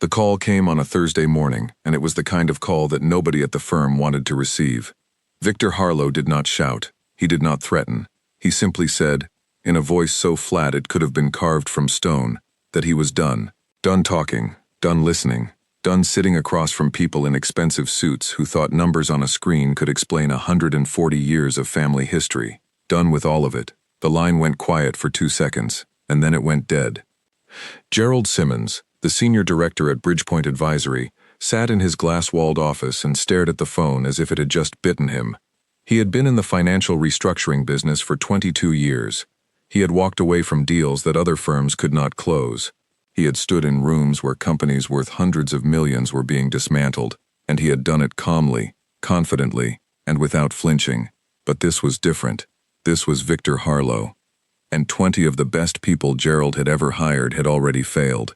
The call came on a Thursday morning, and it was the kind of call that nobody at the firm wanted to receive. Victor Harlow did not shout. He did not threaten. He simply said, in a voice so flat it could have been carved from stone, that he was done. Done talking, done listening, done sitting across from people in expensive suits who thought numbers on a screen could explain 140 years of family history. Done with all of it. The line went quiet for 2 seconds, and then it went dead. Gerald Simmons, the senior director at Bridgepoint Advisory, sat in his glass-walled office and stared at the phone as if it had just bitten him. He had been in the financial restructuring business for 22 years. He had walked away from deals that other firms could not close. He had stood in rooms where companies worth hundreds of millions were being dismantled, and he had done it calmly, confidently, and without flinching. But this was different. This was Victor Harlow. And 20 of the best people Gerald had ever hired had already failed.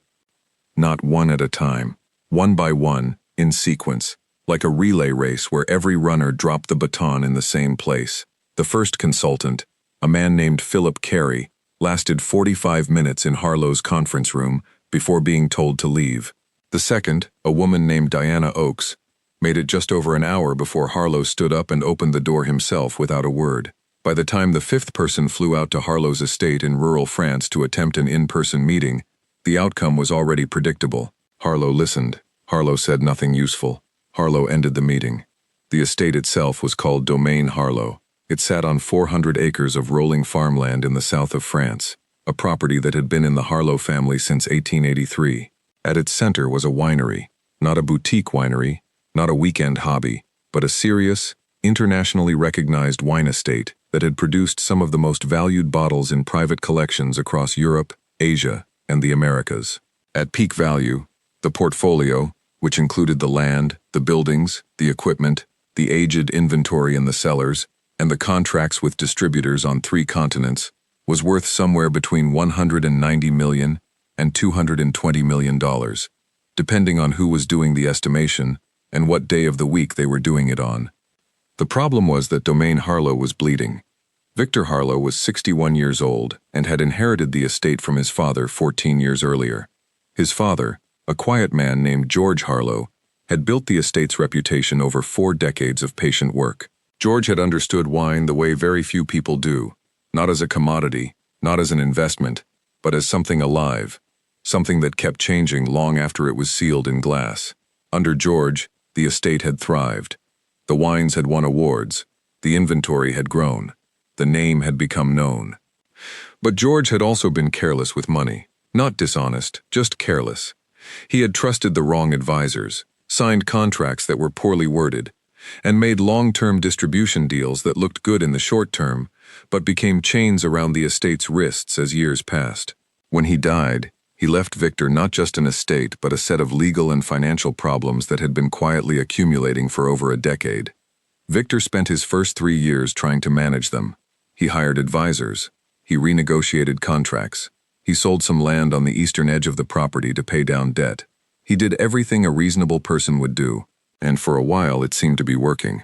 Not one at a time, one by one, in sequence, like a relay race where every runner dropped the baton in the same place. The first consultant, a man named Philip Carey, lasted 45 minutes in Harlow's conference room before being told to leave. The second, a woman named Diana Oakes, made it just over an hour before Harlow stood up and opened the door himself without a word. By the time the fifth person flew out to Harlow's estate in rural France to attempt an in-person meeting, the outcome was already predictable. Harlow listened. Harlow said nothing useful. Harlow ended the meeting. The estate itself was called Domaine Harlow. It sat on 400 acres of rolling farmland in the south of France, a property that had been in the Harlow family since 1883. At its center was a winery, not a boutique winery, not a weekend hobby, but a serious, internationally recognized wine estate that had produced some of the most valued bottles in private collections across Europe, Asia, and the Americas. At peak value, the portfolio, which included the land, the buildings, the equipment, the aged inventory in the cellars, and the contracts with distributors on 3 continents, was worth somewhere between $190 million and $220 million, depending on who was doing the estimation and what day of the week they were doing it on. The problem was that Domaine Harlow was bleeding. Victor Harlow was 61 years old and had inherited the estate from his father 14 years earlier. His father, a quiet man named George Harlow, had built the estate's reputation over 4 decades of patient work. George had understood wine the way very few people do, not as a commodity, not as an investment, but as something alive, something that kept changing long after it was sealed in glass. Under George, the estate had thrived. The wines had won awards. The inventory had grown. The name had become known. But George had also been careless with money. Not dishonest, just careless. He had trusted the wrong advisors, signed contracts that were poorly worded, and made long-term distribution deals that looked good in the short term, but became chains around the estate's wrists as years passed. When he died, he left Victor not just an estate but a set of legal and financial problems that had been quietly accumulating for over a decade. Victor spent his first 3 years trying to manage them. He hired advisors. He renegotiated contracts. He sold some land on the eastern edge of the property to pay down debt. He did everything a reasonable person would do, and for a while it seemed to be working.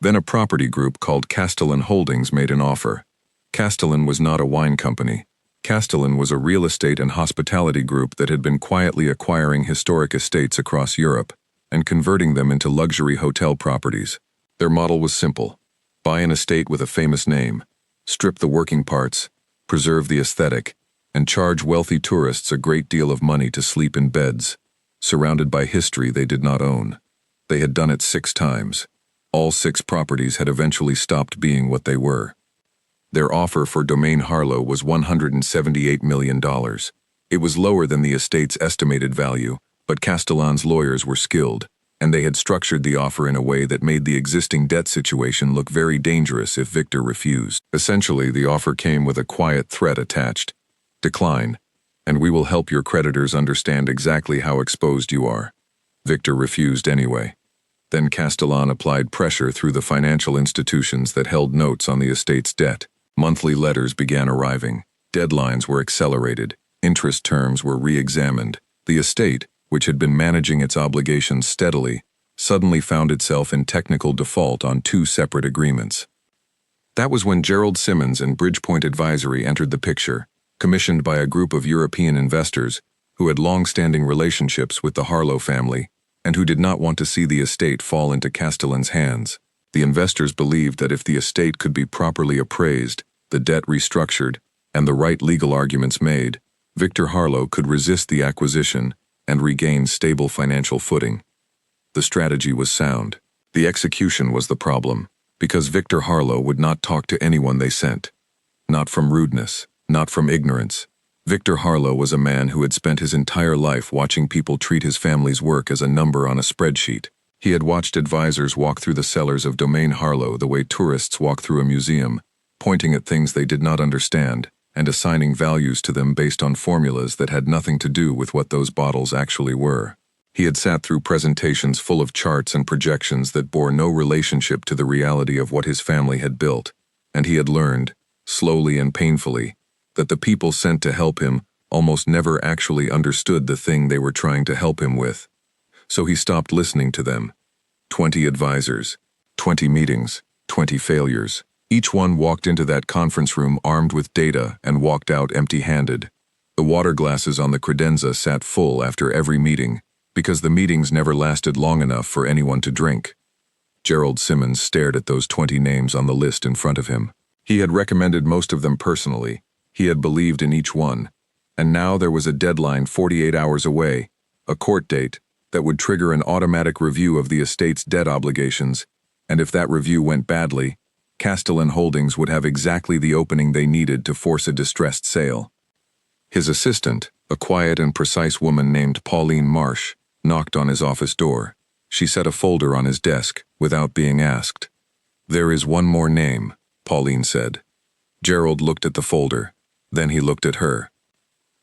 Then a property group called Castellan Holdings made an offer. Castellan was not a wine company. Castellan was a real estate and hospitality group that had been quietly acquiring historic estates across Europe and converting them into luxury hotel properties. Their model was simple: buy an estate with a famous name, strip the working parts, preserve the aesthetic, and charge wealthy tourists a great deal of money to sleep in beds, surrounded by history they did not own. They had done it 6 times. All 6 properties had eventually stopped being what they were. Their offer for Domaine Harlow was $178 million. It was lower than the estate's estimated value, but Castellan's lawyers were skilled, and they had structured the offer in a way that made the existing debt situation look very dangerous if Victor refused. Essentially, the offer came with a quiet threat attached: decline, and we will help your creditors understand exactly how exposed you are. Victor refused anyway. Then Castellan applied pressure through the financial institutions that held notes on the estate's debt. Monthly letters began arriving. Deadlines were accelerated. Interest terms were re-examined. The estate, which had been managing its obligations steadily, suddenly found itself in technical default on 2 separate agreements. That was when Gerald Simmons and Bridgepoint Advisory entered the picture, commissioned by a group of European investors who had long-standing relationships with the Harlow family, and who did not want to see the estate fall into Castellan's hands. The investors believed that if the estate could be properly appraised, the debt restructured, and the right legal arguments made, Victor Harlow could resist the acquisition and regain stable financial footing. The strategy was sound. The execution was the problem, because Victor Harlow would not talk to anyone they sent. Not from rudeness, not from ignorance. Victor Harlow was a man who had spent his entire life watching people treat his family's work as a number on a spreadsheet. He had watched advisors walk through the cellars of Domain Harlow the way tourists walk through a museum, pointing at things they did not understand and assigning values to them based on formulas that had nothing to do with what those bottles actually were. He had sat through presentations full of charts and projections that bore no relationship to the reality of what his family had built, and he had learned, slowly and painfully, that the people sent to help him almost never actually understood the thing they were trying to help him with. So he stopped listening to them. 20 advisors, 20 meetings, 20 failures. Each one walked into that conference room armed with data and walked out empty-handed. The water glasses on the credenza sat full after every meeting, because the meetings never lasted long enough for anyone to drink. Gerald Simmons stared at those 20 names on the list in front of him. He had recommended most of them personally. He had believed in each one. And now there was a deadline 48 hours away, a court date, that would trigger an automatic review of the estate's debt obligations, and if that review went badly, Castellan Holdings would have exactly the opening they needed to force a distressed sale. His assistant, a quiet and precise woman named Pauline Marsh, knocked on his office door. She set a folder on his desk, without being asked. "There is one more name," Pauline said. Gerald looked at the folder. Then he looked at her.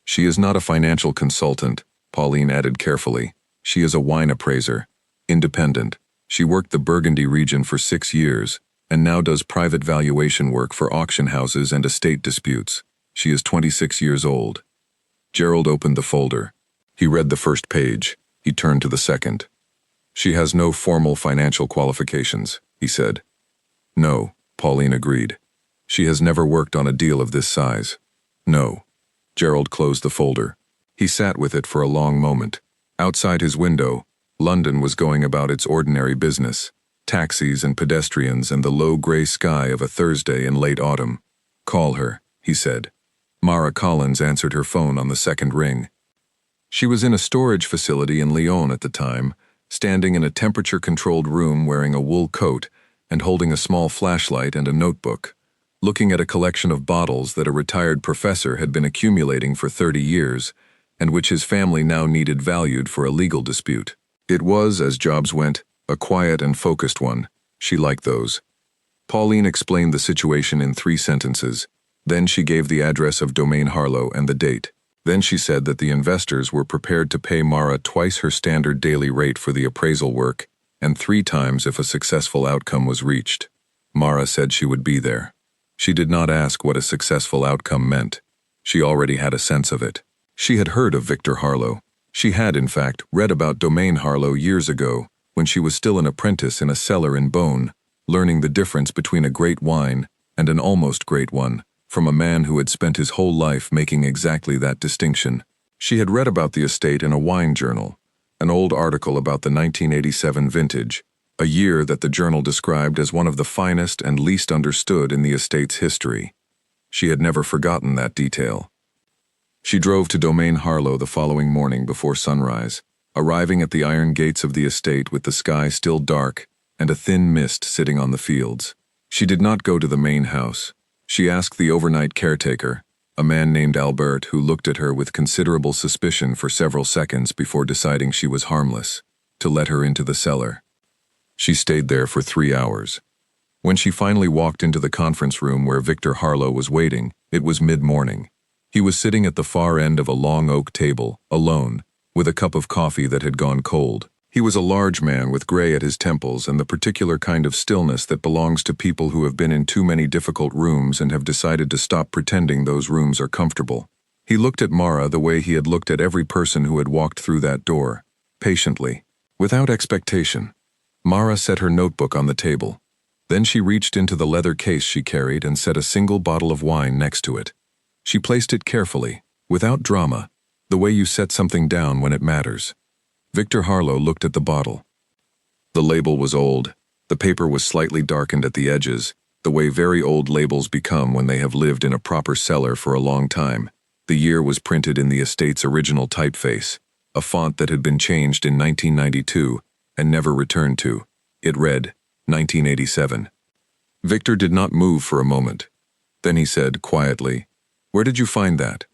"She is not a financial consultant," Pauline added carefully. "She is a wine appraiser, independent. She worked the Burgundy region for 6 years, and now does private valuation work for auction houses and estate disputes. She is 26 years old." Gerald opened the folder. He read the first page. He turned to the second. "She has no formal financial qualifications," he said. "No," Pauline agreed. "She has never worked on a deal of this size." "No." Gerald closed the folder. He sat with it for a long moment. Outside his window, London was going about its ordinary business. Taxis and pedestrians and the low gray sky of a Thursday in late autumn. "Call her," he said. Mara Collins answered her phone on the second ring. She was in a storage facility in Lyon at the time, standing in a temperature-controlled room wearing a wool coat and holding a small flashlight and a notebook, looking at a collection of bottles that a retired professor had been accumulating for 30 years and which his family now needed valued for a legal dispute. It was, as jobs went, a quiet and focused one. She liked those. Pauline explained the situation in 3 sentences. Then she gave the address of Domain Harlow and the date. Then she said that the investors were prepared to pay Mara twice her standard daily rate for the appraisal work and 3 times if a successful outcome was reached. Mara said she would be there. She did not ask what a successful outcome meant. She already had a sense of it. She had heard of Victor Harlow. She had, in fact, read about Domain Harlow years ago, when she was still an apprentice in a cellar in Beaune, learning the difference between a great wine and an almost great one, from a man who had spent his whole life making exactly that distinction. She had read about the estate in a wine journal, an old article about the 1987 vintage, a year that the journal described as one of the finest and least understood in the estate's history. She had never forgotten that detail. She drove to Domain Harlow the following morning before sunrise, arriving at the iron gates of the estate with the sky still dark and a thin mist sitting on the fields. She did not go to the main house. She asked the overnight caretaker, a man named Albert, who looked at her with considerable suspicion for several seconds before deciding she was harmless, to let her into the cellar. She stayed there for 3 hours. When she finally walked into the conference room where Victor Harlow was waiting, it was mid-morning. He was sitting at the far end of a long oak table, alone, with a cup of coffee that had gone cold. He was a large man with gray at his temples and the particular kind of stillness that belongs to people who have been in too many difficult rooms and have decided to stop pretending those rooms are comfortable. He looked at Mara the way he had looked at every person who had walked through that door, patiently, without expectation. Mara set her notebook on the table. Then she reached into the leather case she carried and set a single bottle of wine next to it. She placed it carefully, without drama. The way you set something down when it matters. Victor Harlow looked at the bottle. The label was old. The paper was slightly darkened at the edges, the way very old labels become when they have lived in a proper cellar for a long time. The year was printed in the estate's original typeface, a font that had been changed in 1992 and never returned to. It read, 1987. Victor did not move for a moment. Then he said, quietly, "Where did you find that?"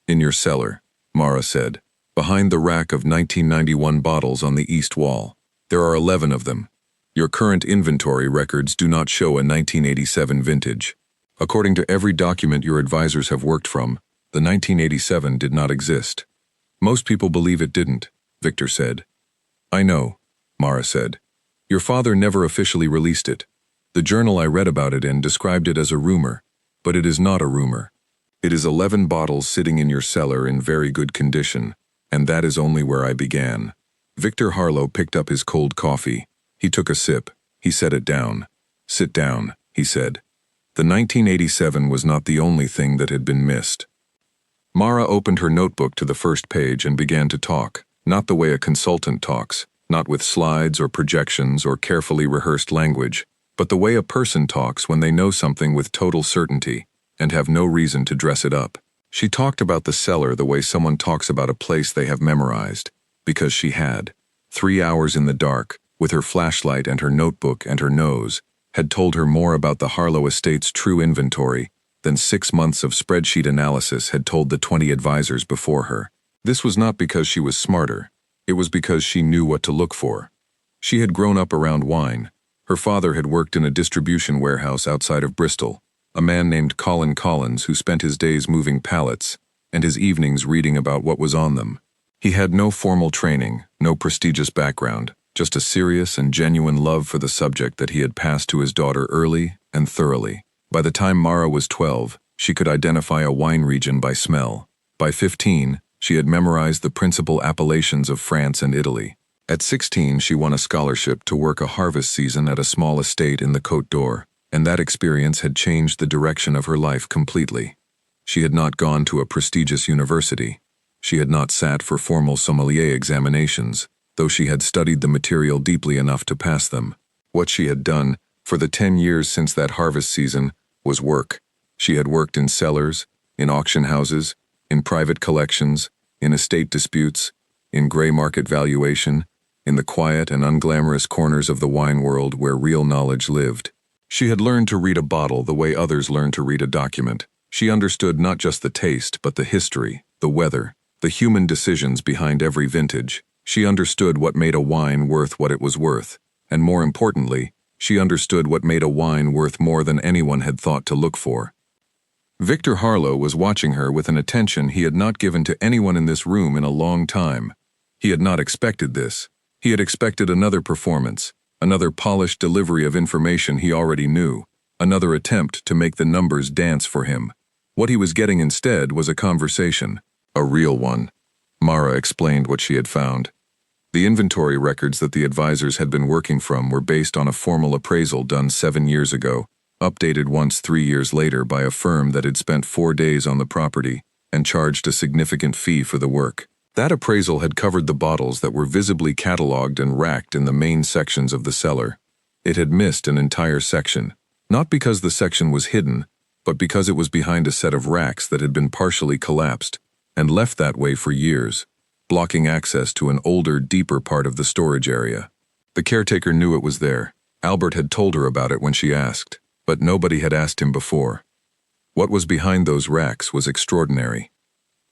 "In your cellar," Mara said, "behind the rack of 1991 bottles on the east wall. There are 11 of them. Your current inventory records do not show a 1987 vintage. According to every document your advisors have worked from, the 1987 did not exist." "Most people believe it didn't," Victor said. "I know," Mara said. "Your father never officially released it. The journal I read about it in described it as a rumor, but it is not a rumor. It is 11 bottles sitting in your cellar in very good condition, and that is only where I began." Victor Harlow picked up his cold coffee. He took a sip. He set it down. "Sit down," he said. The 1987 was not the only thing that had been missed. Mara opened her notebook to the first page and began to talk, not the way a consultant talks, not with slides or projections or carefully rehearsed language, but the way a person talks when they know something with total certainty and have no reason to dress it up. She talked about the cellar the way someone talks about a place they have memorized, because she had. 3 hours in the dark, with her flashlight and her notebook and her nose, had told her more about the Harlow estate's true inventory than 6 months of spreadsheet analysis had told the 20 advisors before her. This was not because she was smarter. It was because she knew what to look for. She had grown up around wine. Her father had worked in a distribution warehouse outside of Bristol, a man named Colin Collins who spent his days moving pallets and his evenings reading about what was on them. He had no formal training, no prestigious background, just a serious and genuine love for the subject that he had passed to his daughter early and thoroughly. By the time Mara was 12, she could identify a wine region by smell. By 15, she had memorized the principal appellations of France and Italy. At 16, she won a scholarship to work a harvest season at a small estate in the Côte d'Or, and that experience had changed the direction of her life completely. She had not gone to a prestigious university. She had not sat for formal sommelier examinations, though she had studied the material deeply enough to pass them. What she had done, for the 10 years since that harvest season, was work. She had worked in cellars, in auction houses, in private collections, in estate disputes, in gray market valuation, in the quiet and unglamorous corners of the wine world where real knowledge lived. She had learned to read a bottle the way others learn to read a document. She understood not just the taste, but the history, the weather, the human decisions behind every vintage. She understood what made a wine worth what it was worth, and more importantly, she understood what made a wine worth more than anyone had thought to look for. Victor Harlow was watching her with an attention he had not given to anyone in this room in a long time. He had not expected this. He had expected another performance, another polished delivery of information he already knew, another attempt to make the numbers dance for him. What he was getting instead was a conversation, a real one. Mara explained what she had found. The inventory records that the advisors had been working from were based on a formal appraisal done 7 years ago, updated once 3 years later by a firm that had spent 4 days on the property and charged a significant fee for the work. That appraisal had covered the bottles that were visibly catalogued and racked in the main sections of the cellar. It had missed an entire section, not because the section was hidden, but because it was behind a set of racks that had been partially collapsed and left that way for years, blocking access to an older, deeper part of the storage area. The caretaker knew it was there. Albert had told her about it when she asked, but nobody had asked him before. What was behind those racks was extraordinary.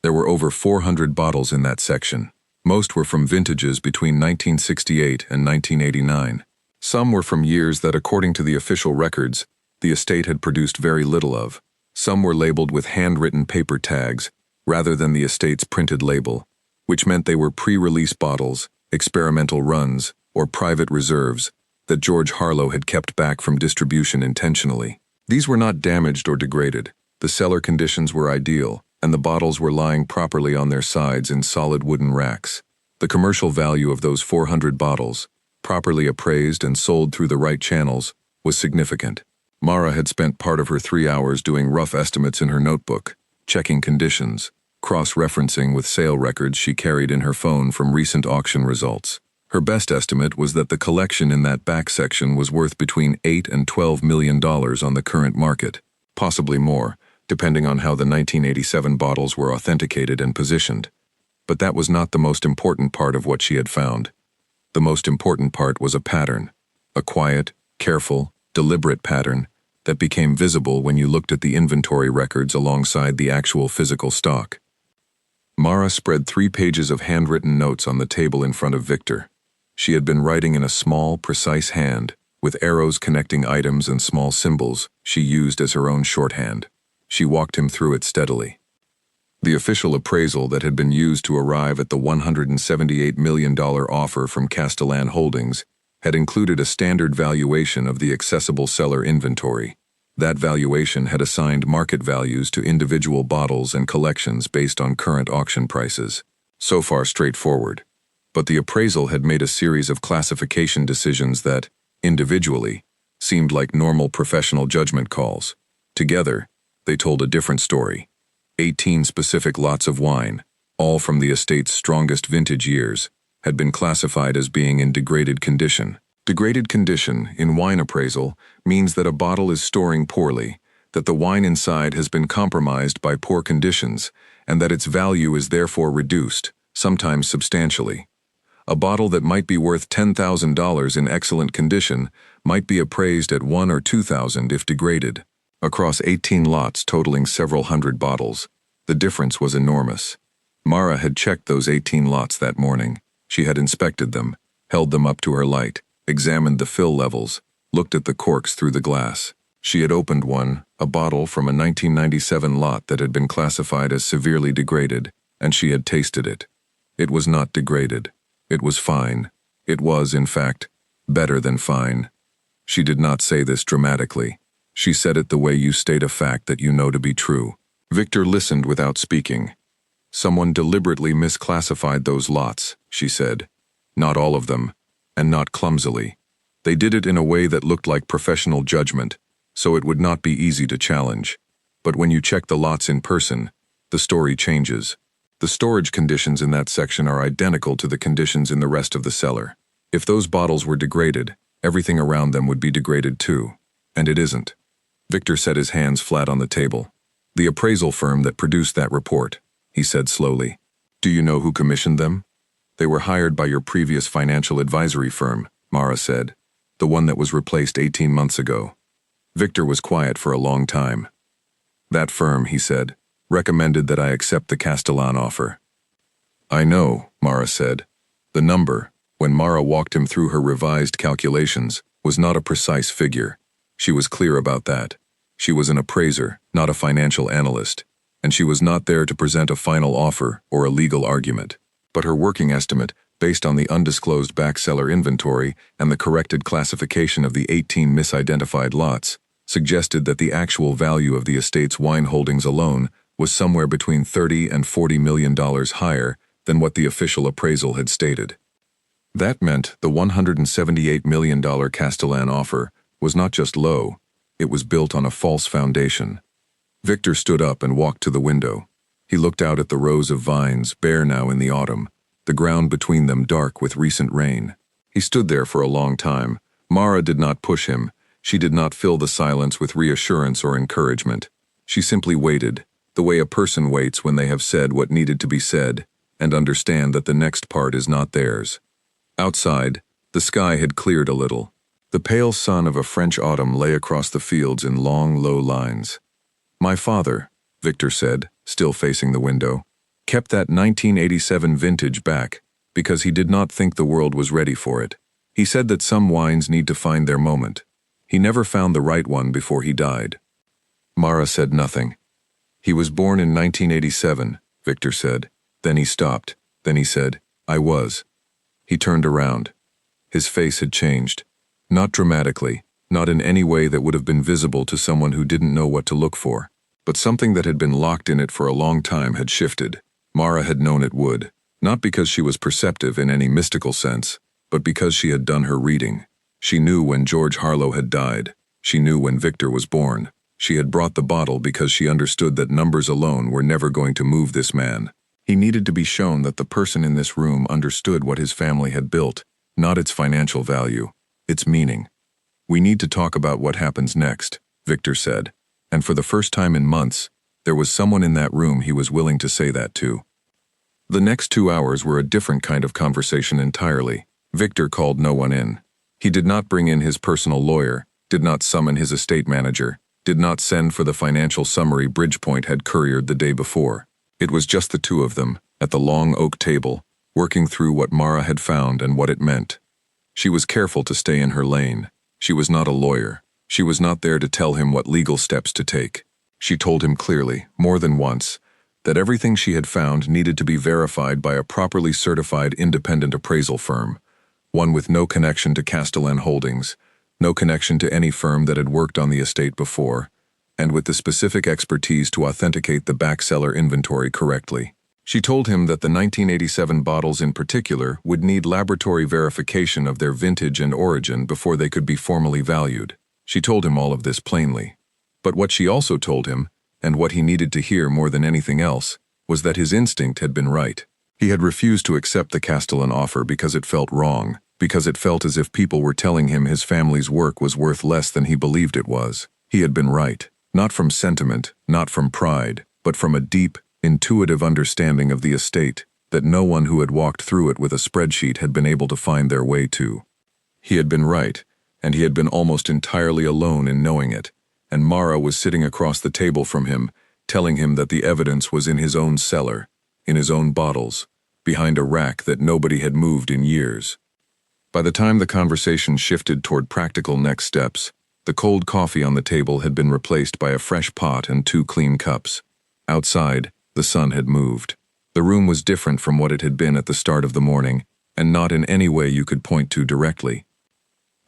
There were over 400 bottles in that section. Most were from vintages between 1968 and 1989. Some were from years that, according to the official records, the estate had produced very little of. Some were labeled with handwritten paper tags, rather than the estate's printed label, which meant they were pre-release bottles, experimental runs, or private reserves that George Harlow had kept back from distribution intentionally. These were not damaged or degraded. The cellar conditions were ideal, and the bottles were lying properly on their sides in solid wooden racks. The commercial value of those 400 bottles, properly appraised and sold through the right channels, was significant. Mara had spent part of her 3 hours doing rough estimates in her notebook, checking conditions, cross-referencing with sale records she carried in her phone from recent auction results. Her best estimate was that the collection in that back section was worth between $8 and $12 million on the current market, possibly more, depending on how the 1987 bottles were authenticated and positioned. But that was not the most important part of what she had found. The most important part was a pattern, a quiet, careful, deliberate pattern that became visible when you looked at the inventory records alongside the actual physical stock. Mara spread 3 pages of handwritten notes on the table in front of Victor. She had been writing in a small, precise hand, with arrows connecting items and small symbols she used as her own shorthand. She walked him through it steadily. The official appraisal that had been used to arrive at the $178 million offer from Castellan Holdings had included a standard valuation of the accessible seller inventory. That valuation had assigned market values to individual bottles and collections based on current auction prices. So far straightforward. But the appraisal had made a series of classification decisions that, individually, seemed like normal professional judgment calls. Together, they told a different story. 18 specific lots of wine, all from the estate's strongest vintage years, had been classified as being in degraded condition. Degraded condition, in wine appraisal, means that a bottle is storing poorly, that the wine inside has been compromised by poor conditions, and that its value is therefore reduced, sometimes substantially. A bottle that might be worth $10,000 in excellent condition might be appraised at $1,000 or $2,000 if degraded. Across 18 lots totaling several hundred bottles, the difference was enormous. Mara had checked those 18 lots that morning. She had inspected them, held them up to her light, examined the fill levels, looked at the corks through the glass. She had opened one, a bottle from a 1997 lot that had been classified as severely degraded, and she had tasted it. It was not degraded. It was fine. It was, in fact, better than fine. She did not say this dramatically. She said it the way you state a fact that you know to be true. Victor listened without speaking. Someone deliberately misclassified those lots, she said. Not all of them, and not clumsily. They did it in a way that looked like professional judgment, so it would not be easy to challenge. But when you check the lots in person, the story changes. The storage conditions in that section are identical to the conditions in the rest of the cellar. If those bottles were degraded, everything around them would be degraded too. And it isn't. Victor set his hands flat on the table. The appraisal firm that produced that report, he said slowly. Do you know who commissioned them? They were hired by your previous financial advisory firm, Mara said, the one that was replaced 18 months ago. Victor was quiet for a long time. That firm, he said, recommended that I accept the Castellan offer. I know, Mara said. The number, when Mara walked him through her revised calculations, was not a precise figure. She was clear about that. She was an appraiser, not a financial analyst, and she was not there to present a final offer or a legal argument. But her working estimate, based on the undisclosed backseller inventory and the corrected classification of the 18 misidentified lots, suggested that the actual value of the estate's wine holdings alone was somewhere between $30 and $40 million higher than what the official appraisal had stated. That meant the $178 million Castellan offer was not just low, it was built on a false foundation. Victor stood up and walked to the window. He looked out at the rows of vines, bare now in the autumn, the ground between them dark with recent rain. He stood there for a long time. Mara did not push him. She did not fill the silence with reassurance or encouragement. She simply waited, the way a person waits when they have said what needed to be said, and understand that the next part is not theirs. Outside, the sky had cleared a little. The pale sun of a French autumn lay across the fields in long, low lines. My father, Victor said, still facing the window, kept that 1987 vintage back because he did not think the world was ready for it. He said that some wines need to find their moment. He never found the right one before he died. Mara said nothing. He was born in 1987, Victor said. Then he stopped. Then he said, I was. He turned around. His face had changed. Not dramatically, not in any way that would have been visible to someone who didn't know what to look for. But something that had been locked in it for a long time had shifted. Mara had known it would, not because she was perceptive in any mystical sense, but because she had done her reading. She knew when George Harlow had died. She knew when Victor was born. She had brought the bottle because she understood that numbers alone were never going to move this man. He needed to be shown that the person in this room understood what his family had built, not its financial value, its meaning. "We need to talk about what happens next," Victor said, and for the first time in months, there was someone in that room he was willing to say that to. The next 2 hours were a different kind of conversation entirely. Victor called no one in. He did not bring in his personal lawyer, did not summon his estate manager, did not send for the financial summary Bridgepoint had couriered the day before. It was just the two of them, at the long oak table, working through what Mara had found and what it meant. She was careful to stay in her lane. She was not a lawyer. She was not there to tell him what legal steps to take. She told him clearly, more than once, that everything she had found needed to be verified by a properly certified independent appraisal firm, one with no connection to Castellan Holdings, no connection to any firm that had worked on the estate before, and with the specific expertise to authenticate the back-cellar inventory correctly. She told him that the 1987 bottles in particular would need laboratory verification of their vintage and origin before they could be formally valued. She told him all of this plainly. But what she also told him, and what he needed to hear more than anything else, was that his instinct had been right. He had refused to accept the Castellan offer because it felt wrong, because it felt as if people were telling him his family's work was worth less than he believed it was. He had been right, not from sentiment, not from pride, but from a deep, intuitive understanding of the estate that no one who had walked through it with a spreadsheet had been able to find their way to. He had been right, and he had been almost entirely alone in knowing it, and Mara was sitting across the table from him, telling him that the evidence was in his own cellar, in his own bottles, behind a rack that nobody had moved in years. By the time the conversation shifted toward practical next steps, the cold coffee on the table had been replaced by a fresh pot and 2 clean cups. Outside, the sun had moved. The room was different from what it had been at the start of the morning, and not in any way you could point to directly.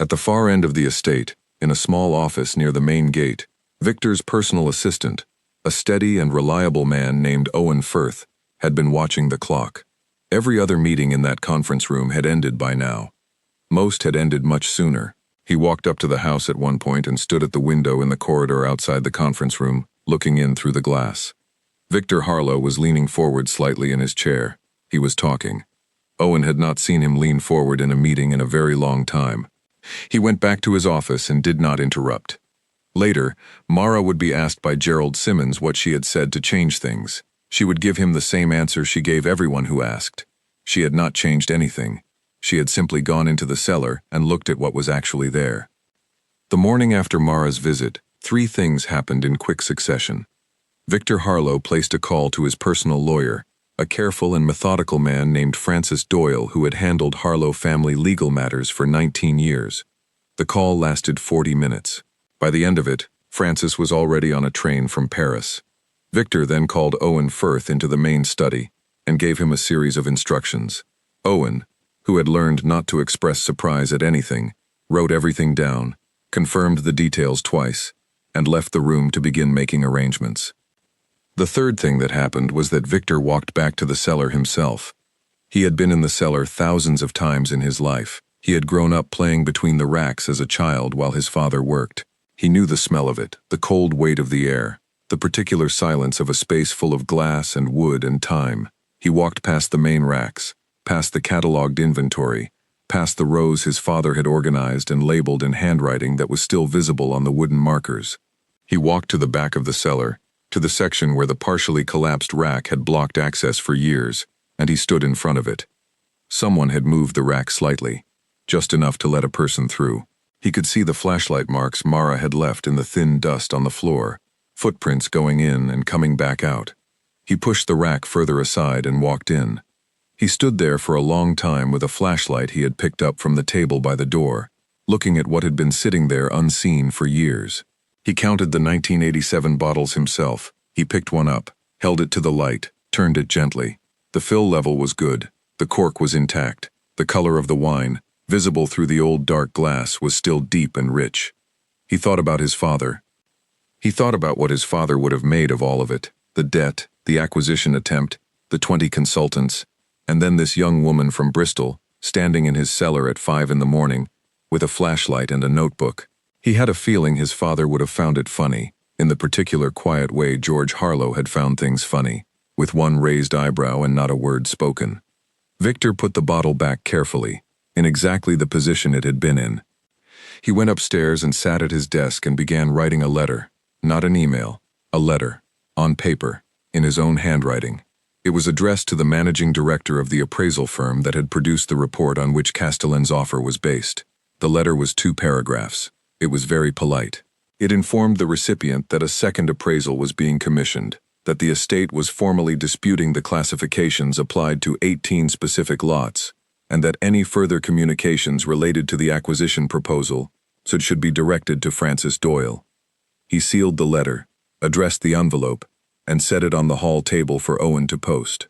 At the far end of the estate, in a small office near the main gate, Victor's personal assistant, a steady and reliable man named Owen Firth, had been watching the clock. Every other meeting in that conference room had ended by now. Most had ended much sooner. He walked up to the house at one point and stood at the window in the corridor outside the conference room, looking in through the glass. Victor Harlow was leaning forward slightly in his chair. He was talking. Owen had not seen him lean forward in a meeting in a very long time. He went back to his office and did not interrupt. Later, Mara would be asked by Gerald Simmons what she had said to change things. She would give him the same answer she gave everyone who asked. She had not changed anything. She had simply gone into the cellar and looked at what was actually there. The morning after Mara's visit, 3 things happened in quick succession. Victor Harlow placed a call to his personal lawyer, a careful and methodical man named Francis Doyle who had handled Harlow family legal matters for 19 years. The call lasted 40 minutes. By the end of it, Francis was already on a train from Paris. Victor then called Owen Firth into the main study and gave him a series of instructions. Owen, who had learned not to express surprise at anything, wrote everything down, confirmed the details twice, and left the room to begin making arrangements. The third thing that happened was that Victor walked back to the cellar himself. He had been in the cellar thousands of times in his life. He had grown up playing between the racks as a child while his father worked. He knew the smell of it, the cold weight of the air, the particular silence of a space full of glass and wood and time. He walked past the main racks, past the catalogued inventory, past the rows his father had organized and labeled in handwriting that was still visible on the wooden markers. He walked to the back of the cellar, to the section where the partially collapsed rack had blocked access for years, and he stood in front of it. Someone had moved the rack slightly, just enough to let a person through. He could see the flashlight marks Mara had left in the thin dust on the floor, footprints going in and coming back out. He pushed the rack further aside and walked in. He stood there for a long time with a flashlight he had picked up from the table by the door, looking at what had been sitting there unseen for years. He counted the 1987 bottles himself. He picked one up, held it to the light, turned it gently. The fill level was good. The cork was intact. The color of the wine, visible through the old dark glass, was still deep and rich. He thought about his father. He thought about what his father would have made of all of it, the debt, the acquisition attempt, the 20 consultants, and then this young woman from Bristol, standing in his cellar at 5 in the morning, with a flashlight and a notebook. He had a feeling his father would have found it funny, In the particular quiet way George Harlow had found things funny, with one raised eyebrow and not a word spoken. Victor put the bottle back carefully, in exactly the position it had been in. He went upstairs and sat at his desk and began writing a letter, not an email, a letter, on paper, in his own handwriting. It was addressed to the managing director of the appraisal firm that had produced the report on which Castellan's offer was based. The letter was 2 paragraphs. It was very polite. It informed the recipient that a second appraisal was being commissioned, that the estate was formally disputing the classifications applied to 18 specific lots, and that any further communications related to the acquisition proposal should be directed to Francis Doyle. He sealed the letter, addressed the envelope, and set it on the hall table for Owen to post.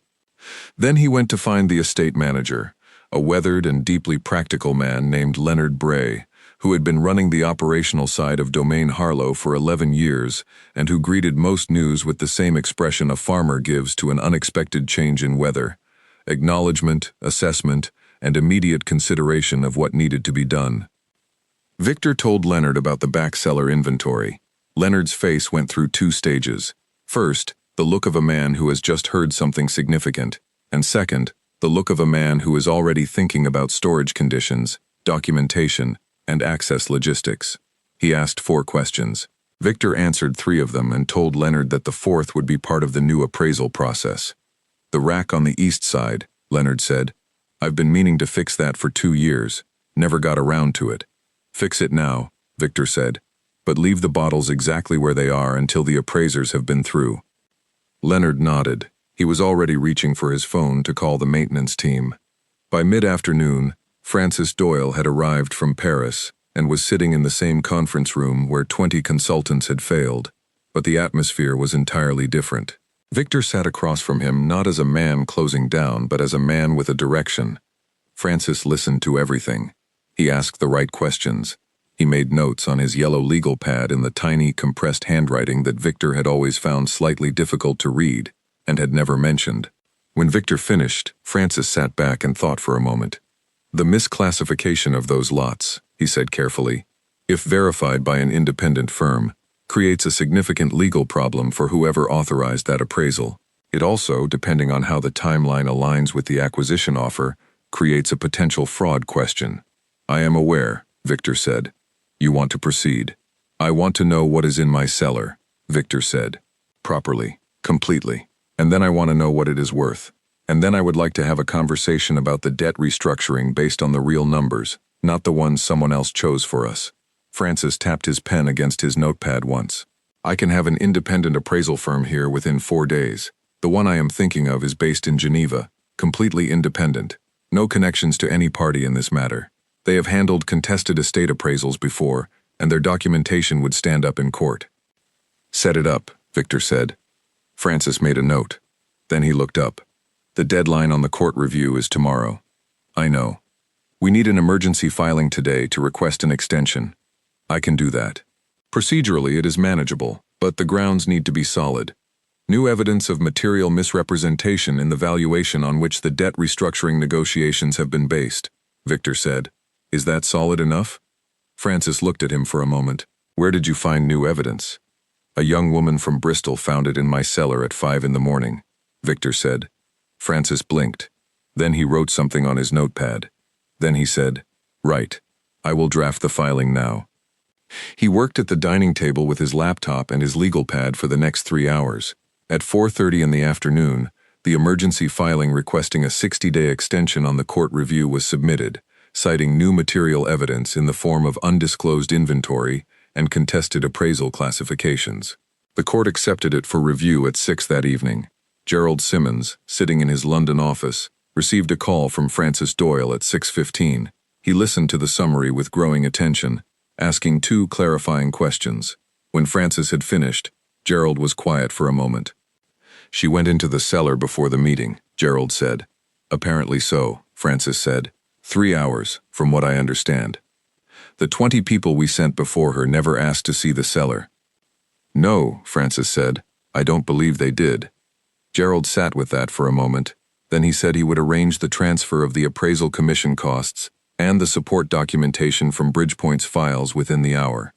Then he went to find the estate manager, a weathered and deeply practical man named Leonard Bray, who had been running the operational side of Domain Harlow for 11 years and who greeted most news with the same expression a farmer gives to an unexpected change in weather: acknowledgement, assessment, and immediate consideration of what needed to be done. Victor told Leonard about the back cellar inventory. Leonard's face went through 2 stages. First, the look of a man who has just heard something significant, and second, the look of a man who is already thinking about storage conditions, documentation, and access logistics. He asked 4 questions. Victor answered 3 of them and told Leonard that the 4th would be part of the new appraisal process. The rack on the east side, Leonard said. I've been meaning to fix that for 2 years. Never got around to it. Fix it now, Victor said, but leave the bottles exactly where they are until the appraisers have been through. Leonard nodded. He was already reaching for his phone to call the maintenance team. By mid-afternoon, Francis Doyle had arrived from Paris and was sitting in the same conference room where 20 consultants had failed, but the atmosphere was entirely different. Victor sat across from him not as a man closing down, but as a man with a direction. Francis listened to everything. He asked the right questions. He made notes on his yellow legal pad in the tiny, compressed handwriting that Victor had always found slightly difficult to read and had never mentioned. When Victor finished, Francis sat back and thought for a moment. The misclassification of those lots, he said carefully, if verified by an independent firm, creates a significant legal problem for whoever authorized that appraisal. It also, depending on how the timeline aligns with the acquisition offer, creates a potential fraud question. I am aware, Victor said. You want to proceed. I want to know what is in my cellar, Victor said. Properly, completely. And then I want to know what it is worth. And then I would like to have a conversation about the debt restructuring based on the real numbers, not the ones someone else chose for us. Francis tapped his pen against his notepad once. I can have an independent appraisal firm here within 4 days. The one I am thinking of is based in Geneva, completely independent. No connections to any party in this matter. They have handled contested estate appraisals before, and their documentation would stand up in court. Set it up, Victor said. Francis made a note. Then he looked up. The deadline on the court review is tomorrow. I know. We need an emergency filing today to request an extension. I can do that. Procedurally, it is manageable, but the grounds need to be solid. New evidence of material misrepresentation in the valuation on which the debt restructuring negotiations have been based, Victor said. Is that solid enough? Francis looked at him for a moment. Where did you find new evidence? A young woman from Bristol found it in my cellar at 5 in the morning, Victor said. Francis blinked. Then he wrote something on his notepad. Then he said, Right. I will draft the filing now. He worked at the dining table with his laptop and his legal pad for the next 3 hours. At 4:30 in the afternoon, the emergency filing requesting a 60-day extension on the court review was submitted, citing new material evidence in the form of undisclosed inventory and contested appraisal classifications. The court accepted it for review at 6 that evening. Gerald Simmons, sitting in his London office, received a call from Francis Doyle at 6:15. He listened to the summary with growing attention, asking 2 clarifying questions. When Francis had finished, Gerald was quiet for a moment. She went into the cellar before the meeting, Gerald said. Apparently so, Francis said. 3 hours, from what I understand. The 20 people we sent before her never asked to see the cellar. No, Francis said. I don't believe they did. Gerald sat with that for a moment. Then he said he would arrange the transfer of the appraisal commission costs and the support documentation from Bridgepoint's files within the hour.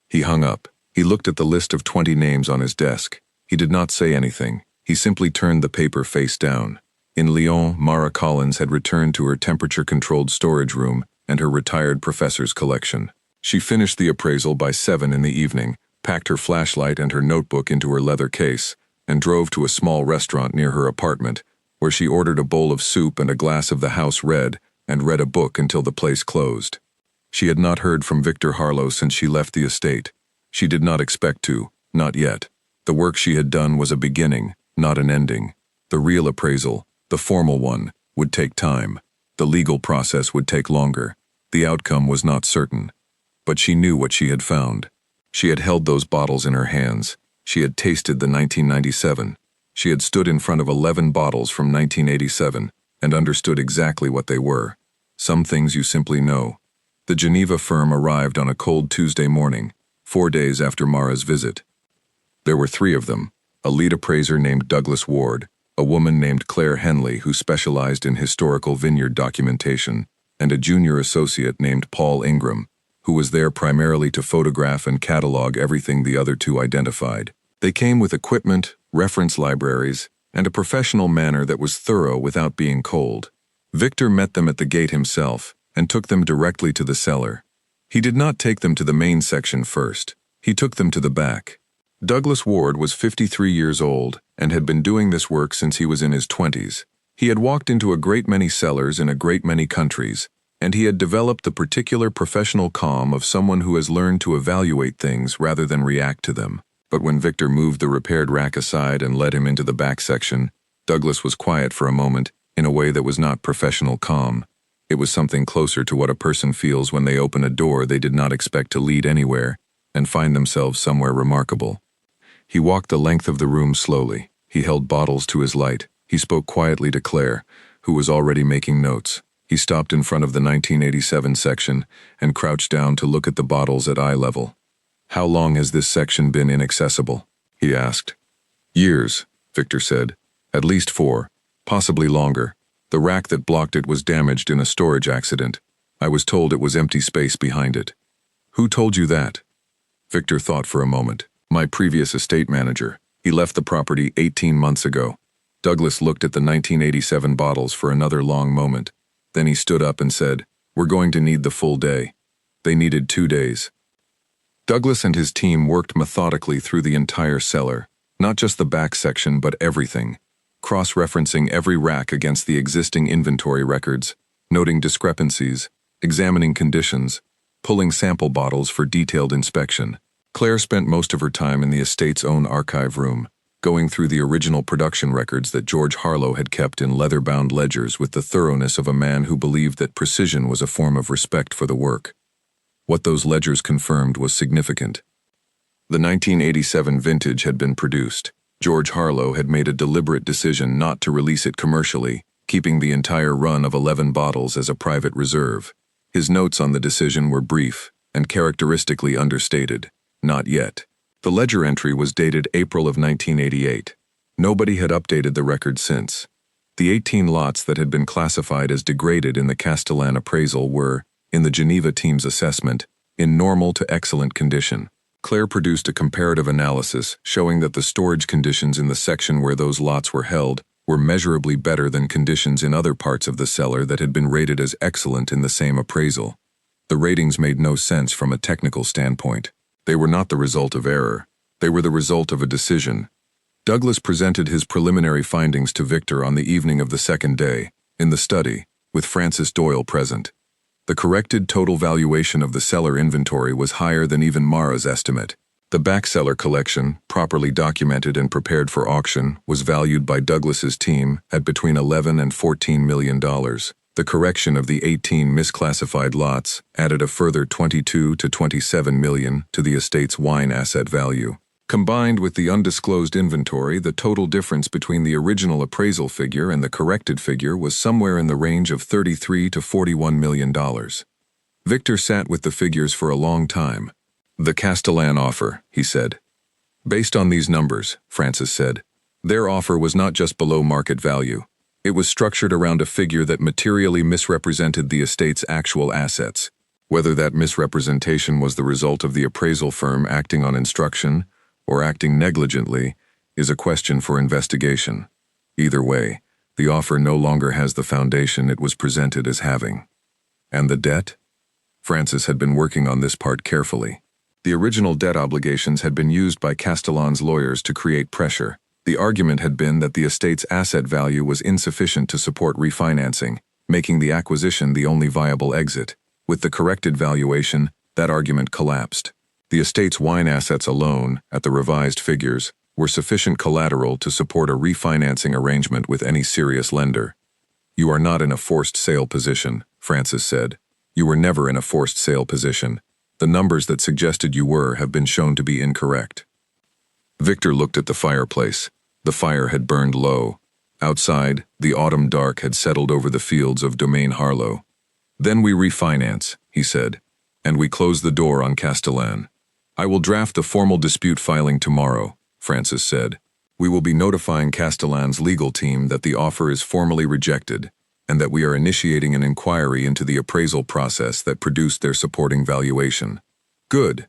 He hung up. He looked at the list of 20 names on his desk. He did not say anything. He simply turned the paper face down. In Lyon, Mara Collins had returned to her temperature-controlled storage room and her retired professor's collection. She finished the appraisal by 7 in the evening, packed her flashlight and her notebook into her leather case, and drove to a small restaurant near her apartment, where she ordered a bowl of soup and a glass of the house red, and read a book until the place closed. She had not heard from Victor Harlow since she left the estate. She did not expect to, not yet. The work she had done was a beginning, not an ending. The real appraisal, the formal one, would take time. The legal process would take longer. The outcome was not certain. But she knew what she had found. She had held those bottles in her hands. She had tasted the 1997. She had stood in front of 11 bottles from 1987 and understood exactly what they were. Some things you simply know. The Geneva firm arrived on a cold Tuesday morning, 4 days after Mara's visit. There were 3 of them, a lead appraiser named Douglas Ward, a woman named Claire Henley who specialized in historical vineyard documentation, and a junior associate named Paul Ingram, who was there primarily to photograph and catalog everything the other 2 identified. They came with equipment, reference libraries, and a professional manner that was thorough without being cold. Victor met them at the gate himself and took them directly to the cellar. He did not take them to the main section first. He took them to the back. Douglas Ward was 53 years old and had been doing this work since he was in his 20s. He had walked into a great many cellars in a great many countries, and he had developed the particular professional calm of someone who has learned to evaluate things rather than react to them. But when Victor moved the repaired rack aside and led him into the back section, Douglas was quiet for a moment, in a way that was not professional calm. It was something closer to what a person feels when they open a door they did not expect to lead anywhere and find themselves somewhere remarkable. He walked the length of the room slowly. He held bottles to his light. He spoke quietly to Claire, who was already making notes. He stopped in front of the 1987 section and crouched down to look at the bottles at eye level. "How long has this section been inaccessible?" he asked. "Years," Victor said. "At least 4, possibly longer. The rack that blocked it was damaged in a storage accident. I was told it was empty space behind it." "Who told you that?" Victor thought for a moment. "My previous estate manager. He left the property 18 months ago." Douglas looked at the 1987 bottles for another long moment. Then he stood up and said, "We're going to need the full day." They needed 2 days. Douglas and his team worked methodically through the entire cellar, not just the back section but everything, cross-referencing every rack against the existing inventory records, noting discrepancies, examining conditions, pulling sample bottles for detailed inspection. Claire spent most of her time in the estate's own archive room, going through the original production records that George Harlow had kept in leather-bound ledgers with the thoroughness of a man who believed that precision was a form of respect for the work. What those ledgers confirmed was significant. The 1987 vintage had been produced. George Harlow had made a deliberate decision not to release it commercially, keeping the entire run of 11 bottles as a private reserve. His notes on the decision were brief and characteristically understated. Not yet. The ledger entry was dated April of 1988. Nobody had updated the record since. The 18 lots that had been classified as degraded in the Castellan appraisal were, in the Geneva team's assessment, in normal to excellent condition. Claire produced a comparative analysis showing that the storage conditions in the section where those lots were held were measurably better than conditions in other parts of the cellar that had been rated as excellent in the same appraisal. The ratings made no sense from a technical standpoint. They were not the result of error. They were the result of a decision. Douglas presented his preliminary findings to Victor on the evening of the second day, in the study, with Francis Doyle present. The corrected total valuation of the cellar inventory was higher than even Mara's estimate. The back cellar collection, properly documented and prepared for auction, was valued by Douglas's team at between $11 and $14 million. The correction of the 18 misclassified lots added a further $22 to $27 million to the estate's wine asset value. Combined with the undisclosed inventory, the total difference between the original appraisal figure and the corrected figure was somewhere in the range of $33 to $41 million. Victor sat with the figures for a long time. "The Castellan offer," he said. "Based on these numbers," Francis said, "their offer was not just below market value. It was structured around a figure that materially misrepresented the estate's actual assets. Whether that misrepresentation was the result of the appraisal firm acting on instruction or acting negligently is a question for investigation. Either way, the offer no longer has the foundation it was presented as having. And the debt? Francis had been working on this part carefully. The original debt obligations had been used by Castellan's lawyers to create pressure. The argument had been that the estate's asset value was insufficient to support refinancing, making the acquisition the only viable exit. With the corrected valuation, that argument collapsed. The estate's wine assets alone, at the revised figures, were sufficient collateral to support a refinancing arrangement with any serious lender. "You are not in a forced sale position," Francis said. "You were never in a forced sale position. The numbers that suggested you were have been shown to be incorrect." Victor looked at the fireplace. The fire had burned low. Outside, the autumn dark had settled over the fields of Domaine Harlow. "Then we refinance," he said, "and we close the door on Castellan. I will draft the formal dispute filing tomorrow," Francis said. "We will be notifying Castellan's legal team that the offer is formally rejected, and that we are initiating an inquiry into the appraisal process that produced their supporting valuation." "Good."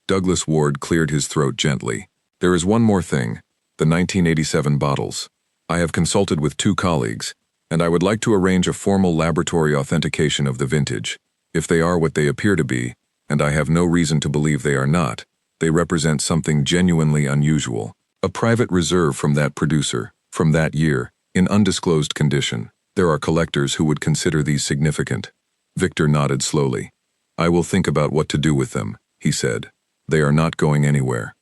Douglas Ward cleared his throat gently. "There is one more thing, the 1987 bottles. I have consulted with 2 colleagues, and I would like to arrange a formal laboratory authentication of the vintage. If they are what they appear to be, and I have no reason to believe they are not, they represent something genuinely unusual. A private reserve from that producer, from that year, in undisclosed condition. There are collectors who would consider these significant." Victor nodded slowly. "I will think about what to do with them," he said. "They are not going anywhere."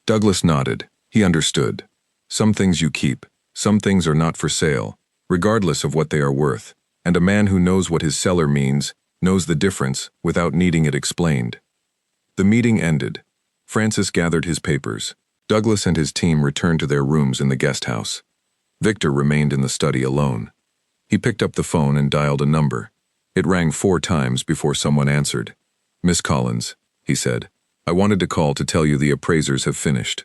Douglas nodded. He understood. Some things you keep, some things are not for sale, regardless of what they are worth, and a man who knows what his seller means knows the difference without needing it explained. The meeting ended. Francis gathered his papers. Douglas and his team returned to their rooms in the guest house. Victor remained in the study alone. He picked up the phone and dialed a number. It rang 4 times before someone answered. "Miss Collins," he said. "I wanted to call to tell you the appraisers have finished."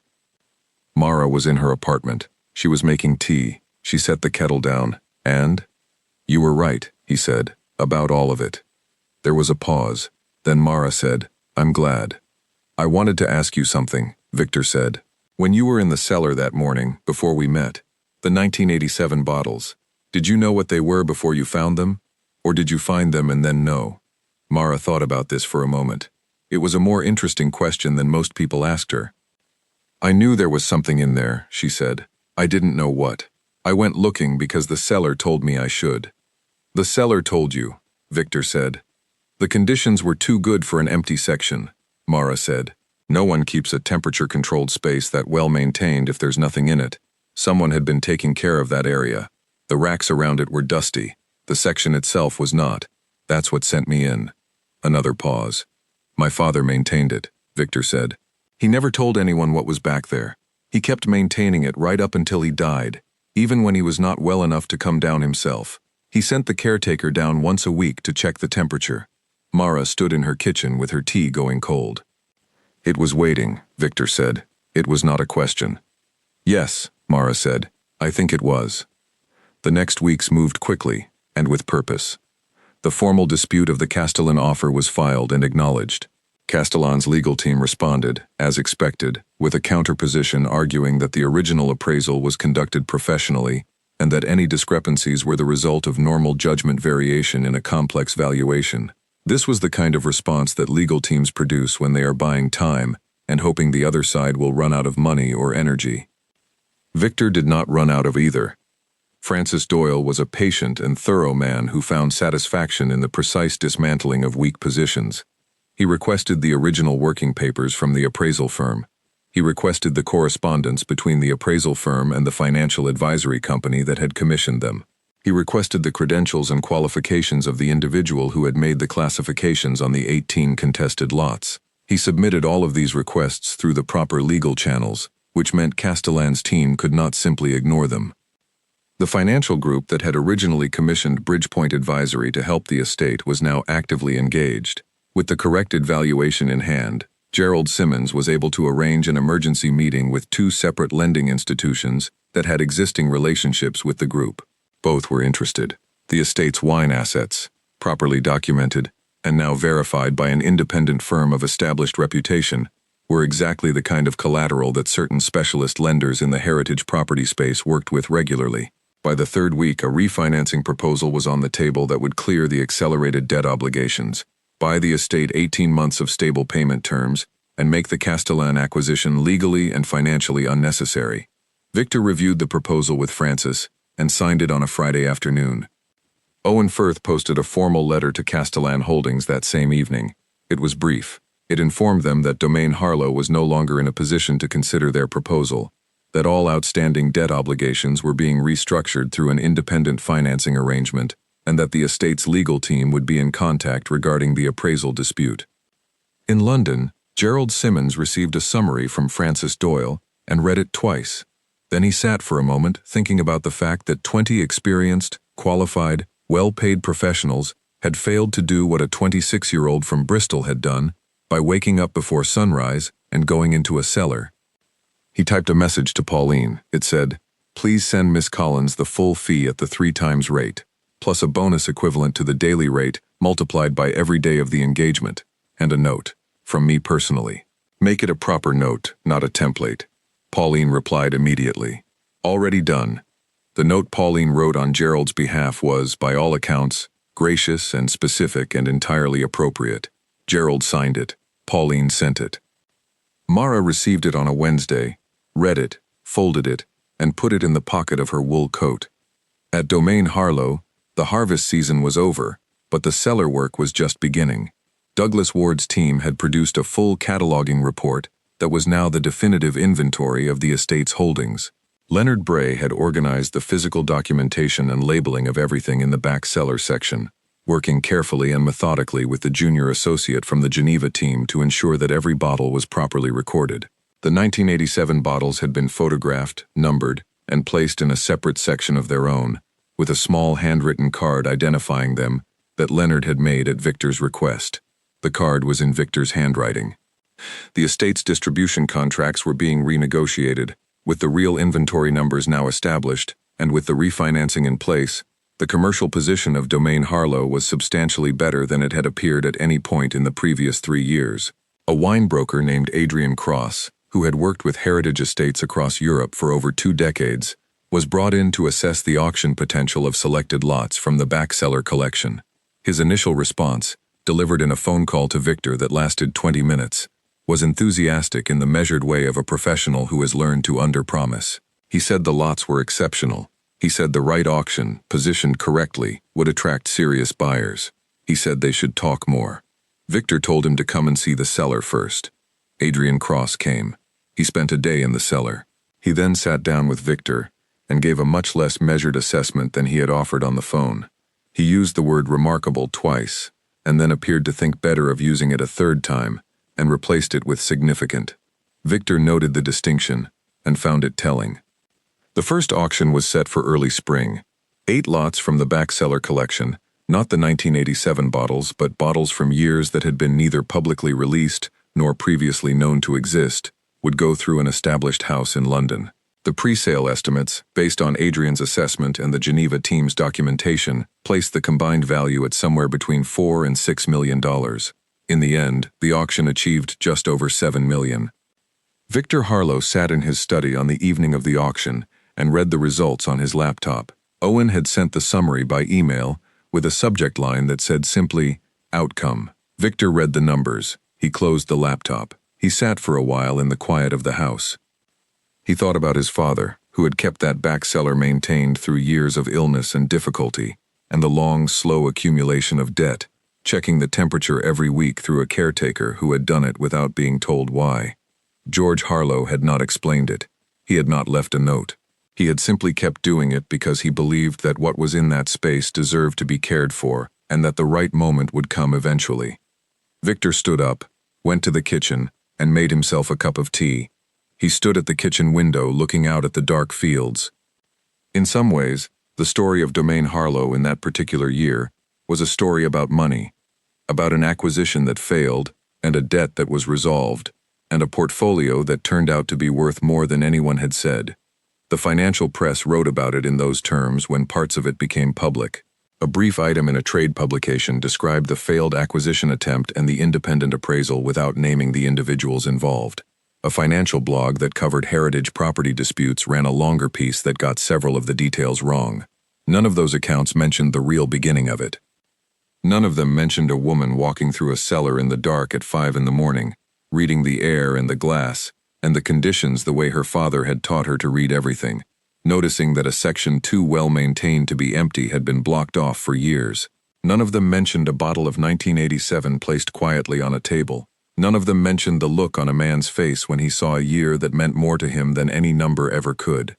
Mara was in her apartment. She was making tea. She set the kettle down. "And?" "You were right," he said, "about all of it." There was a pause. Then Mara said, "I'm glad." "I wanted to ask you something," Victor said. "When you were in the cellar that morning, before we met, the 1987 bottles, did you know what they were before you found them? Or did you find them and then know?" Mara thought about this for a moment. It was a more interesting question than most people asked her. "I knew there was something in there," she said. "I didn't know what. I went looking because the cellar told me I should." "The cellar told you," Victor said. "The conditions were too good for an empty section," Mara said. "No one keeps a temperature-controlled space that well-maintained if there's nothing in it. Someone had been taking care of that area. The racks around it were dusty. The section itself was not. That's what sent me in." Another pause. "My father maintained it," Victor said. "He never told anyone what was back there. He kept maintaining it right up until he died, even when he was not well enough to come down himself. He sent the caretaker down once a week to check the temperature." Mara stood in her kitchen with her tea going cold. "It was waiting," Victor said. "It was not a question." "Yes," Mara said. "I think it was." The next weeks moved quickly, and with purpose. The formal dispute of the Castellan offer was filed and acknowledged. Castellan's legal team responded, as expected, with a counterposition arguing that the original appraisal was conducted professionally and that any discrepancies were the result of normal judgment variation in a complex valuation. This was the kind of response that legal teams produce when they are buying time and hoping the other side will run out of money or energy. Victor did not run out of either. Francis Doyle was a patient and thorough man who found satisfaction in the precise dismantling of weak positions. He requested the original working papers from the appraisal firm. He requested the correspondence between the appraisal firm and the financial advisory company that had commissioned them. He requested the credentials and qualifications of the individual who had made the classifications on the 18 contested lots. He submitted all of these requests through the proper legal channels, which meant Castellan's team could not simply ignore them. The financial group that had originally commissioned Bridgepoint Advisory to help the estate was now actively engaged. With the corrected valuation in hand, Gerald Simmons was able to arrange an emergency meeting with 2 separate lending institutions that had existing relationships with the group. Both were interested. The estate's wine assets, properly documented, and now verified by an independent firm of established reputation, were exactly the kind of collateral that certain specialist lenders in the heritage property space worked with regularly. By the third week, a refinancing proposal was on the table that would clear the accelerated debt obligations, buy the estate 18 months of stable payment terms, and make the Castellan acquisition legally and financially unnecessary. Victor reviewed the proposal with Francis and signed it on a Friday afternoon. Owen Firth posted a formal letter to Castellan Holdings that same evening. It was brief. It informed them that Domain Harlow was no longer in a position to consider their proposal, that all outstanding debt obligations were being restructured through an independent financing arrangement, and that the estate's legal team would be in contact regarding the appraisal dispute. In London, Gerald Simmons received a summary from Francis Doyle and read it twice. Then he sat for a moment thinking about the fact that 20 experienced, qualified, well-paid professionals had failed to do what a 26-year-old from Bristol had done by waking up before sunrise and going into a cellar. He typed a message to Pauline. It said, "Please send Miss Collins the full fee at the 3 times rate, plus a bonus equivalent to the daily rate multiplied by every day of the engagement, and a note, from me personally. Make it a proper note, not a template." Pauline replied immediately. Already done. The note Pauline wrote on Gerald's behalf was, by all accounts, gracious and specific and entirely appropriate. Gerald signed it. Pauline sent it. Mara received it on a Wednesday, read it, folded it, and put it in the pocket of her wool coat. At Domain Harlow, the harvest season was over, but the cellar work was just beginning. Douglas Ward's team had produced a full cataloging report that was now the definitive inventory of the estate's holdings. Leonard Bray had organized the physical documentation and labeling of everything in the back cellar section, working carefully and methodically with the junior associate from the Geneva team to ensure that every bottle was properly recorded. The 1987 bottles had been photographed, numbered, and placed in a separate section of their own, with a small handwritten card identifying them that Leonard had made at Victor's request. The card was in Victor's handwriting. The estate's distribution contracts were being renegotiated, with the real inventory numbers now established, and with the refinancing in place. The commercial position of Domain Harlow was substantially better than it had appeared at any point in the previous 3 years. A wine broker named Adrian Cross, who had worked with heritage estates across Europe for over 2 decades, was brought in to assess the auction potential of selected lots from the back cellar collection. His initial response, delivered in a phone call to Victor that lasted 20 minutes, was enthusiastic in the measured way of a professional who has learned to underpromise. He said the lots were exceptional. He said the right auction, positioned correctly, would attract serious buyers. He said they should talk more. Victor told him to come and see the cellar first. Adrian Cross came. He spent a day in the cellar. He then sat down with Victor and gave a much less measured assessment than he had offered on the phone. He used the word remarkable twice, and then appeared to think better of using it a third time, and replaced it with significant. Victor noted the distinction and found it telling. The first auction was set for early spring. 8 lots from the back cellar collection, not the 1987 bottles, but bottles from years that had been neither publicly released nor previously known to exist, would go through an established house in London. The pre-sale estimates, based on Adrian's assessment and the Geneva team's documentation, placed the combined value at somewhere between $4 and $6 million. In the end, the auction achieved just over $7 million. Victor Harlow sat in his study on the evening of the auction and read the results on his laptop. Owen had sent the summary by email with a subject line that said simply, "Outcome." Victor read the numbers. He closed the laptop. He sat for a while in the quiet of the house. He thought about his father, who had kept that back cellar maintained through years of illness and difficulty, and the long, slow accumulation of debt, checking the temperature every week through a caretaker who had done it without being told why. George Harlow had not explained it. He had not left a note. He had simply kept doing it because he believed that what was in that space deserved to be cared for, and that the right moment would come eventually. Victor stood up, went to the kitchen, and made himself a cup of tea. He stood at the kitchen window looking out at the dark fields. In some ways, the story of Domain Harlow in that particular year was a story about money, about an acquisition that failed, and a debt that was resolved, and a portfolio that turned out to be worth more than anyone had said. The financial press wrote about it in those terms when parts of it became public. A brief item in a trade publication described the failed acquisition attempt and the independent appraisal without naming the individuals involved. A financial blog that covered heritage property disputes ran a longer piece that got several of the details wrong. None of those accounts mentioned the real beginning of it. None of them mentioned a woman walking through a cellar in the dark at 5 in the morning, reading the air and the glass, and the conditions the way her father had taught her to read everything, noticing that a section too well-maintained to be empty had been blocked off for years. None of them mentioned a bottle of 1987 placed quietly on a table. None of them mentioned the look on a man's face when he saw a year that meant more to him than any number ever could.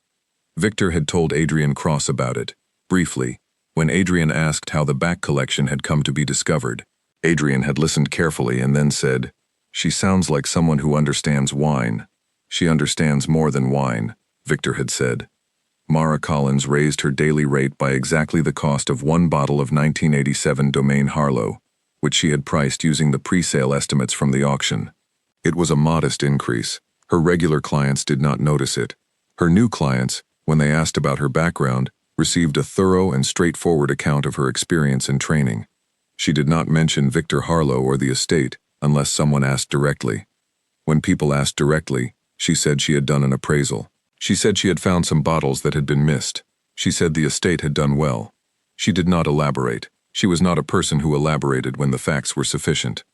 Victor had told Adrian Cross about it, briefly, when Adrian asked how the back collection had come to be discovered. Adrian had listened carefully and then said, "She sounds like someone who understands wine." "She understands more than wine," Victor had said. Mara Collins raised her daily rate by exactly the cost of one bottle of 1987 Domaine Harlow, which she had priced using the pre-sale estimates from the auction. It was a modest increase. Her regular clients did not notice it. Her new clients, when they asked about her background, received a thorough and straightforward account of her experience and training. She did not mention Victor Harlow or the estate unless someone asked directly. When people asked directly, she said she had done an appraisal. She said she had found some bottles that had been missed. She said the estate had done well. She did not elaborate. She was not a person who elaborated when the facts were sufficient.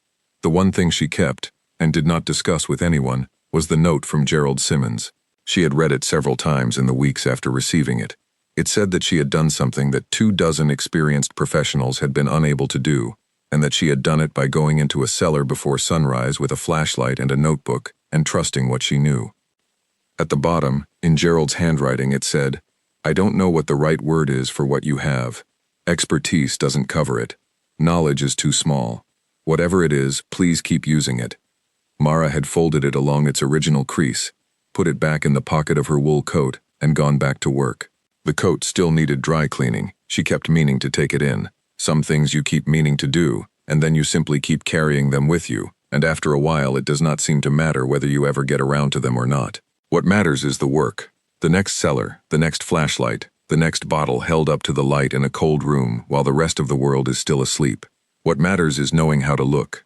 The one thing she kept, and did not discuss with anyone, was the note from Gerald Simmons. She had read it several times in the weeks after receiving it. It said that she had done something that 24 experienced professionals had been unable to do, and that she had done it by going into a cellar before sunrise with a flashlight and a notebook, and trusting what she knew. At the bottom, in Gerald's handwriting, it said, "I don't know what the right word is for what you have. Expertise doesn't cover it. Knowledge is too small. Whatever it is, please keep using it." Mara had folded it along its original crease, put it back in the pocket of her wool coat, and gone back to work. The coat still needed dry cleaning. She kept meaning to take it in. Some things you keep meaning to do, and then you simply keep carrying them with you, and after a while it does not seem to matter whether you ever get around to them or not. What matters is the work. The next cellar, the next flashlight, the next bottle held up to the light in a cold room while the rest of the world is still asleep. What matters is knowing how to look,